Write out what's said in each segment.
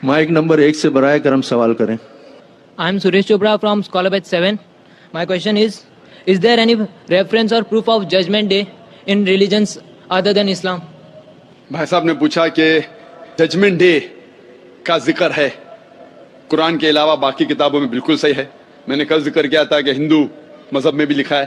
Mic number 1 से बराए करम सवाल करें. I am Suresh Chopra from Scholar Batch 7. My question is there any reference or proof of Judgment Day in religions other than Islam? भाई साहब ने पूछा कि जजमेंट डे का जिक्र है कुरान के अलावा बाकी किताबों में. बिल्कुल सही है. मैंने कल जिक्र किया था कि हिंदू मजहब में भी लिखा है,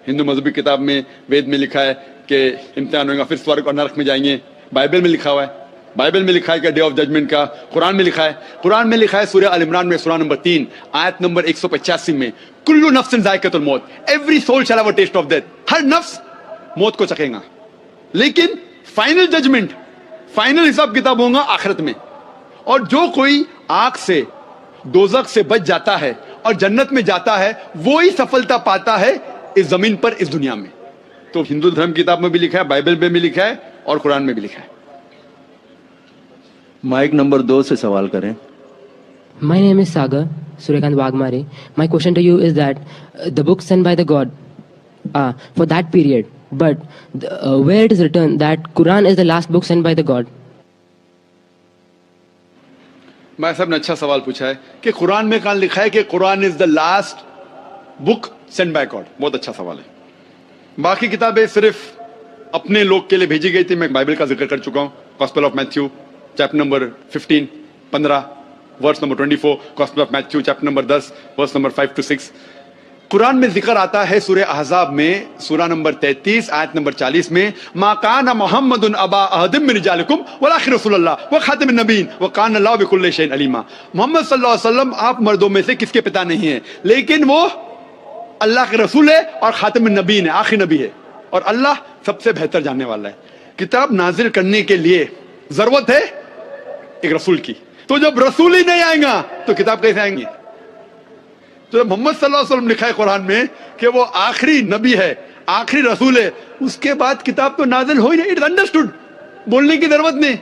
हिंदू मजहबी किताब में वेद में लिखा है कि इम्तिहान होगा, फिर स्वर्ग और नरक में जाएंगे. बाइबल में लिखा हुआ है, बाइबल में लिखा है कि डे ऑफ जजमेंट का. कुरान में लिखा है, कुरान में लिखा है सूरह अल इमरान में सूरह नंबर 3 आयत नंबर 185 में, कुल्लु नफ्सिन जायकातुल मौत, every soul shall have a taste of death. हर नफ्स मौत को चखेगा, लेकिन फाइनल जजमेंट, फाइनल हिसाब किताब होगा आखिरत में. और जो कोई आग से, दोजख से बच जाता है और जन्नत में जाता है, वो ही सफलता पाता है इस जमीन पर, इस दुनिया में. तो हिंदू धर्म किताब में भी लिखा है, बाइबल में भी लिखा है और कुरान में भी लिखा है. माइक नंबर 2 से सवाल करें. My name is Sagar Suryakant Wagmare. My question to you is that the book sent by the God for that period, but where it is written that Quran is the last book sent by the God. भाई साहब ने अच्छा सवाल पूछा है कि कुरान में कहां लिखा है कि Quran is the last book send by God. बहुत अच्छा सवाल है. बाकी किताबें सिर्फ अपने लोग के लिए भेजी गई थी. मैं बाइबल का जिक्र कर चुका हूं. Gospel of Matthew chapter number 15 verse number 24, gospel of Matthew chapter number 10 verse number 5 to 6. Quran में जिक्र आता है सूरह अहज़ाब में सूरह नंबर 33 आयत नंबर 40 में, मा काना मुहम्मदुन अबा अहदिम मिन रिजालिकुम वलाकिन रसूलुल्लाह व खातिमुन नबीय्यीन व काना अल्लाहु बिकुल्लि शैइन अलीमा. मोहम्मद सल्लल्लाहु अलैहि वसल्लम आप मर्दों में से किसके पिता नहीं है, लेकिन वो अल्लाह के रसूल है और खातिमुन नबीय्यीन है, आखिरी नबी है, और अल्लाह सबसे बेहतर जानने वाला है. किताब नाजिल करने के लिए जरूरत है एक रसूल की. तो जब रसूल ही नहीं आएगा तो किताब कैसे आएंगी? तो मोहम्मद सल्लल्लाहु अलैहि वसल्लम लिखा है कुरान में कि वो आखिरी नबी है, आखिरी रसूल है, उसके बाद किताब तो नाजिल हो ही नहीं. इट्स अंडरस्टूड, बोलने की जरूरत नहीं.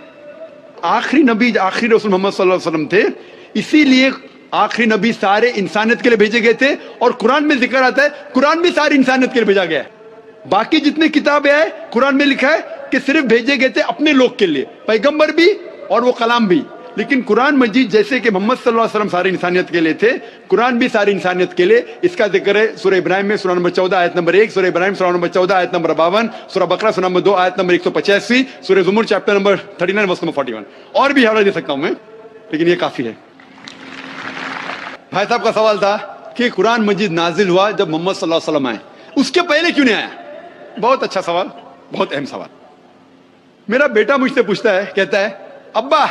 आखिरी नबी, आखिरी रसूल मोहम्मद सल्लल्लाहु अलैहि वसल्लम थे, इसीलिए आखिरी नबी सारे इंसानियत के लिए भेजे गए थे. और कुरान में जिक्र आता है कुरान भी सारी इंसानियत के लिए भेजा गया है. बाकी जितनी किताबें हैं कुरान में लिखा है कि सिर्फ भेजे गए थे अपने लोग के लिए, पैगंबर भी और वो कलाम भी. लेकिन कुरान मजीद जैसे कि मोहम्मद सल्लल्लाहु अलैहि वसल्लम सारी इंसानियत के लिए थे, कुरान भी सारी इंसानियत के लिए. इसका जिक्र है सूरह इब्राहिम में सूरह नंबर 14 आयत नंबर 1, सूरह इब्राहिम सूरह नंबर 14 आयत नंबर 52, सूरह बकरा सूरह नंबर 2 आयत नंबर 185, सूरह ज़ुमर चैप्टर नंबर 39 वर्स नंबर 41. और भी हवाले दे सकता हूं मैं, लेकिन ये काफी है. भाई साहब का सवाल था कि कुरान मजीद नाजिल हुआ जब मोहम्मद सल्लल्लाहु अलैहि वसल्लम आए, उसके पहले क्यों नहीं आया? बहुत अच्छा सवाल, बहुत अहम सवाल. मेरा बेटा मुझसे पूछता है, कहता है अब्बा